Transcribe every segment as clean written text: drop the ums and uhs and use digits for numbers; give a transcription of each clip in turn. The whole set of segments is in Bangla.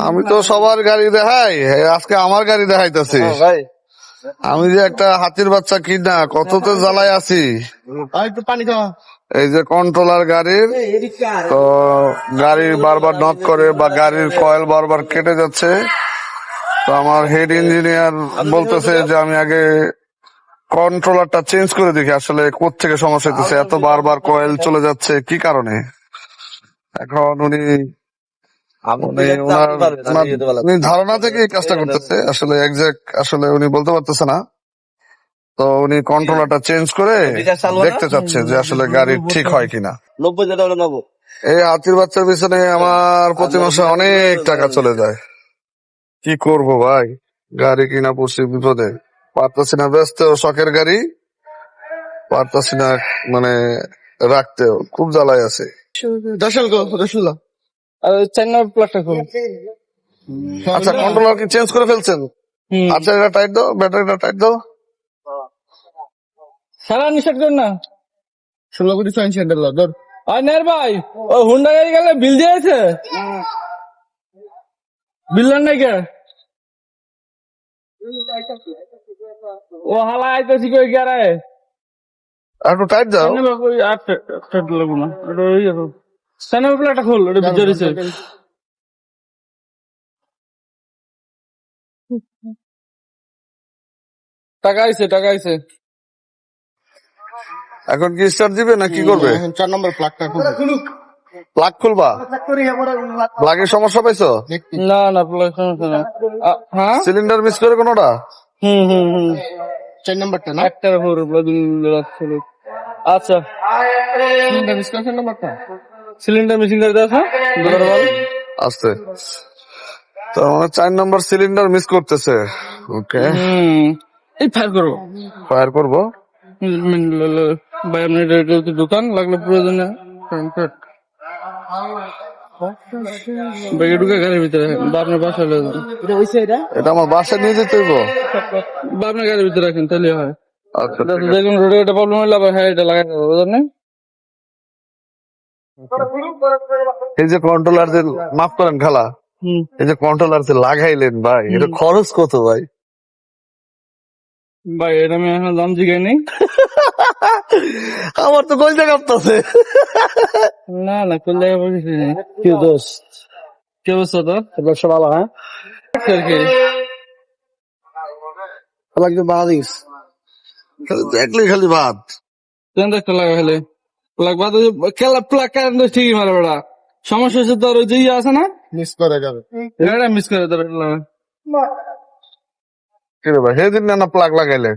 আমি তো সবার গাড়ি দেখাই, আজকে আমার গাড়ি দেখাইতেছি। আমি যে একটা হাতির বাচ্চা কিনা কততে জ্বালায় আছি। পানি খাওয়া এই যে কন্ট্রোলার গাড়ির, তো গাড়ি বারবার নক করে বা গাড়ির কয়েল বারবার কেটে যাচ্ছে। তো আমার হেড ইঞ্জিনিয়ার বলতেছে যে আমি আগে কন্ট্রোলারটা চেঞ্জ করে দেখি আসলে কোত্থেকে সমস্যা হইতেছে, এত বারবার কয়েল চলে যাচ্ছে কি কারণে। এখন উনি ধারণা থেকে এই কাজটা করতেছে, আসলে এক্সাক্ট আসলে উনি বলতে পারতেছে না। তো উনি কন্ট্রোলারটা চেঞ্জ করে দেখতে চাচ্ছে যে আসলে গাড়ি ঠিক হয় কিনা। এই হাতির বাচ্চার পিছনে আমার প্রতি মাসে অনেক টাকা চলে যায়। কি করব ভাই, গাড়ি কিনা পড়ছি বিপদে, পারতাছি না বেচতেও, শখের গাড়ি পারতাছি না মানে রাখতেও, খুব জ্বালায় আছে। রসুল্লাহ চার নম্বর প্লাগটা খুলুন। আচ্ছা, কন্ট্রোলার কি চেঞ্জ করে ফেলছেন? আচ্ছা, এটা টাইট দাও, ব্যাটারিটা টাইট দাও। সারা নিষেধ কর না। 16 কোটি 6 ইঞ্চি ধর নের ভাই, ও হুন্ডা গাড়ি গেলে বিল দিয়েছে, বিল দেন নাই কে? ও হালা আইতেছি কই গেরায় আর একটু টাইট দাও। লাগবো না, এটা ওই চার প্লেটটা খোল, ওটা বিজয়েছে। টাকা আইছে, টাকা আইছে। এখন কি স্টার্ট দিবে না কি করবে? 4 নম্বর প্লাগটা প্লাগ খুলবা? প্লাগের সমস্যা পাইছো? না না, প্লাগ সমস্যা না। হ্যাঁ, সিলিন্ডার মিস করে কোনোটা? হুম 4 নম্বরটা না একটার উপর আচ্ছা, সিলিন্ডার মিসিং করে দেওয়া আস্তে, তার মানে 4 নম্বর সিলিন্ডার মিস করতেছে। ওকে, এই ফায়ার করবো ফায়ার করবো। ভাই, আপনার দোকান লাগলে প্রয়োজনে ব্যাগে ঢুকে গাড়ির ভিতরে বা আপনার বাসায় লয়ে যান। এটা আমার বাসায় নিয়ে যেতে হইব? বা আপনার গাড়ির ভিতরে রাখেন, তাহলে হয়। আচ্ছা, যে কোনো রোডে একটা প্রবলেম হলে আবার হ্যাঁ এটা লাগাই দেবো, বুঝলেন না? এই যে কন্ট্রোলার যে, মাফ করেন খালা, এই যে কন্ট্রোলার যে লাগাইলেন ভাই, এটা খরচ কত ভাই? ভাই এটা আমি এখন দাম জিগাই নেই। আমার তো কলজা কাঁপতাছে। না না, কোন জায়গায় বলছি কি দোস্ত কি অবস্থা তোর? ব্যবসা ভালো হ্যাঁ লাগবে বাংলাদেশ দেখলে খালি ভাত। একটা লাগা হলে প্লাগ বাদ প্লাগ কারেন্ট ঠিকই মারে বেড়া। সমস্যা হচ্ছে তোর ওই যে ইয়ে আছে না, মিস করে যাবে এটা মিস করে তোর। কি রে ভাই, সেদিন না প্লাগ লাগাইলে?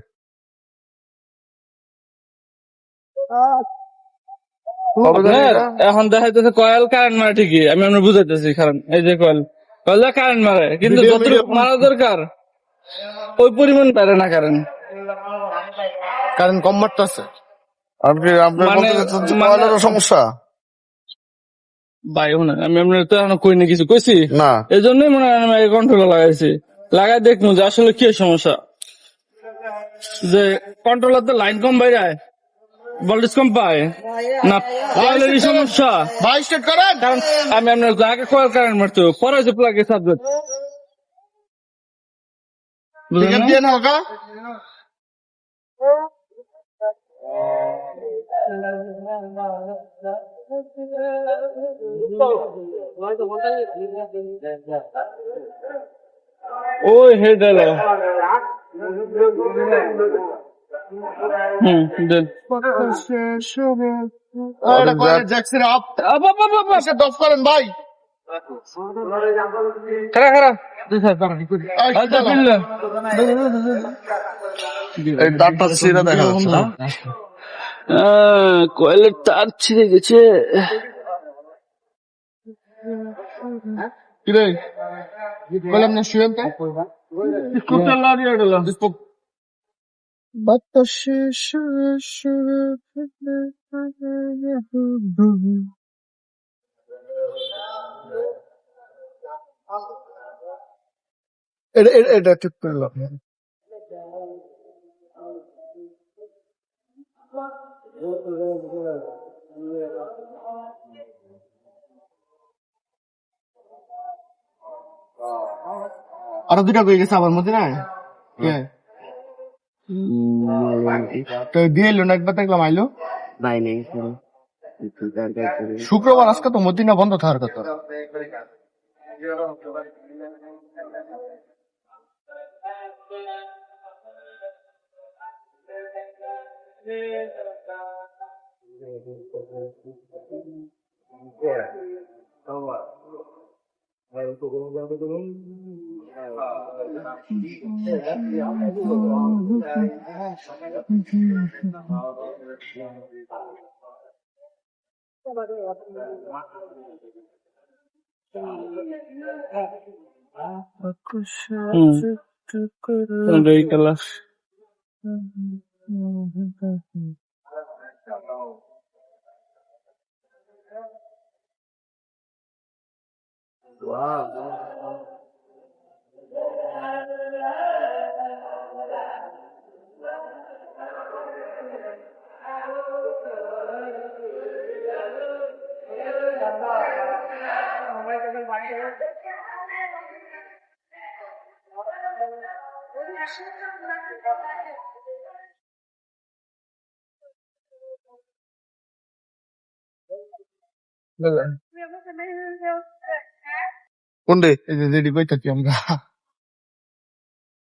এখন দেখাইতেছে কয়েল কারেন্ট মারে ঠিকই, আমি আপনার বুঝাইতেছি। কারণ এই যে কয়েল কয়েল কারেন্ট মারে, কিন্তু যতটুকু মারা দরকার ওই পরিমাণ পারে না কারেন্ট। কারণ কম মারতেছে আর কি আপনার বলতে চাচ্ছেন যে কয়েলেরও সমস্যা? ভাই আমি আপনার তো এখন কই না, কিছু কইছি না, এই জন্যই মনে হয় আমি কন্ট্রোল লাগাইছি। লাগাই দেখবো যে আসলে কি সমস্যা, যে কন্ট্রোলার তো লাইন কম বাইরে ভোল্টেজ কম পায় না, কয়েলেরই সমস্যা। ভাই স্টার্ট করেন কারণ আমি আপনার আগে কয়েল কারেন্ট মারতো, পরে হচ্ছে প্লাগে সাবজেক্ট, বুঝলেন না? দিয়ে না হোক ওই হেড এলো। দেন জ্যাকসের up up up up up, এসে দফ করেন ভাই খারা খারা আচ্ছা, এই তারটা ছিঁড়ে দেখা যাচ্ছে না? কয়েলের তার ছিঁড়ে গেছে। কি রে বললাম না শুয়েন তো স্কুটার লরিয়ে গেল। বাতাসে এটা ঠিক করলাম আরো দুটা হয়ে গেছে আমার মধ্যে না কে? তো দিয়ে এলো না একবার দেখলাম আইলো শুক্রবার আজকে তো মদিনা বন্ধ থাকার কথা। এই কালার কোনটি এই যে রেডি কইতাছি আমরা,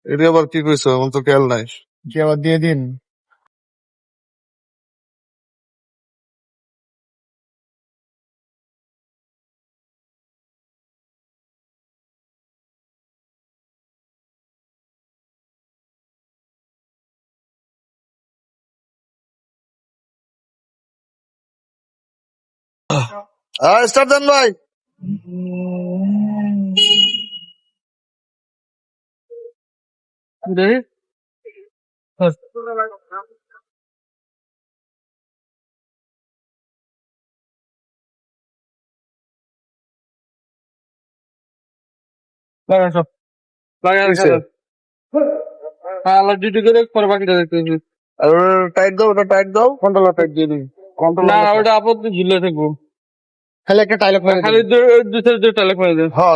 এটা আবার কি কইছো আমার তো খেয়াল নাই। কি আবার দিয়ে দিন। স্টার্ট দেন ভাই। লাগান সব লাগান কিসে? হ্যাঁ আল্লাহ ডিউটি করে পরে বাকিটা দেখতেছি। আর টাইট দাও, ওটা টাইট দাও, কন্ট্রোলার টাইট দিয়ে দিন। না ওটা আপাতত ঝুলে থাকবো, খালি একটা ডায়লগ মেরে খালি দুই টালেক মেরে দেন। হ্যাঁ,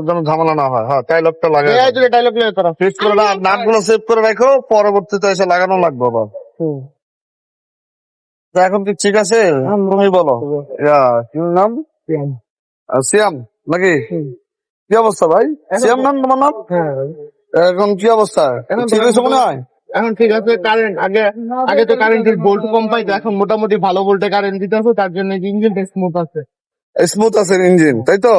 যেন ঝামেলা না হয়। হ্যাঁ, টাইলকটা লাগাই এই দুটো ডায়লগ লে তোরা। ফিক্স করে না, নাটগুলো সেভ করে রাখো, পরবর্তীতে এসে লাগানো লাগবে আবার। তা এখন কি ঠিক আছে? তুমি বলো। ইয়া, কি নাম? সিয়াম নাকি? কি অবস্থা ভাই? সিয়াম নাম তোমার নাম? এখন কি অবস্থা? ঠিক হয়েছে মনে হয়? এখন ঠিক আছে। কারেন্ট আগে আগে তো কারেন্টের ভোল্ট কম পাইতো, এখন মোটামুটি ভালো ভোল্টে কারেন্ট দিতে আছে, তার জন্য ইঞ্জিনটা স্মুথ আছে। স্মুথ আছে ইঞ্জিন, তাই তো?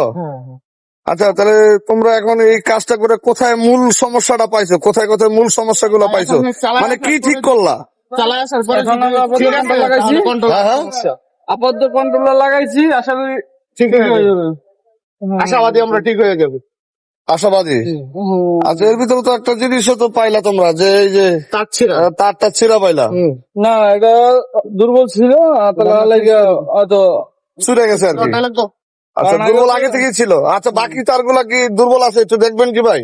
আচ্ছা, তাহলে তোমরা এখন এই কাজটা করে কোথায় মূল সমস্যাটা পাইছো? কোথায় কোথায় মূল সমস্যাগুলো পাইছো? মানে কি ঠিক করলা? চালায় আসার পরে এখন যদি আপাতত ঠিক আছে, control লাগাইছি। তাহলে control হ্যাঁ, হ্যাঁ। সমস্যা। আপাতত কন্ট্রোলার লাগাইছি, আশা করি ঠিক ঠিক হয়ে হয়ে যাবে। যাবে। আশাবাদী আমরা ঠিক হয়ে যাবে। আশাবাদী। আচ্ছা, এর ভিতরে তো একটা জিনিসও তো পাইলা তোমরা, যে এই যে তার ছিল তারটা ছিঁড়া পাইলা, না এটা দুর্বল ছিল, তাহলে হয়তো ছুটে গেছে আর কি। ডায়লগ তো আচ্ছা, কারণ দুর্বল আগে আগে থেকেই ছিল। আচ্ছা, বাকি তারগুলা কি দুর্বল আছে? একটু দেখবেন কি ভাই?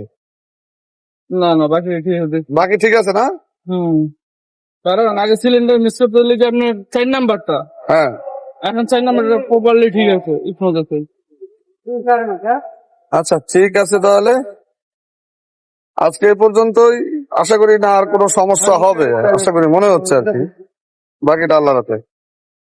না বাকি ঠিক আছে। বাকি ঠিক আছে না? কারণ আগে সিলিন্ডার মিস করতে হলে যে আপনার 4 নাম্বারটা, হ্যাঁ, এখন 4 নাম্বারটা প্রপারলি ঠিক আছে, স্মুথ আছে। আচ্ছা ঠিক আছে তাহলে আজকে এই পর্যন্তই। আশা করি না আর কোনো সমস্যা হবে, আশা করি মনে হচ্ছে আর কি। বাকিটা আল্লাহর হাতে।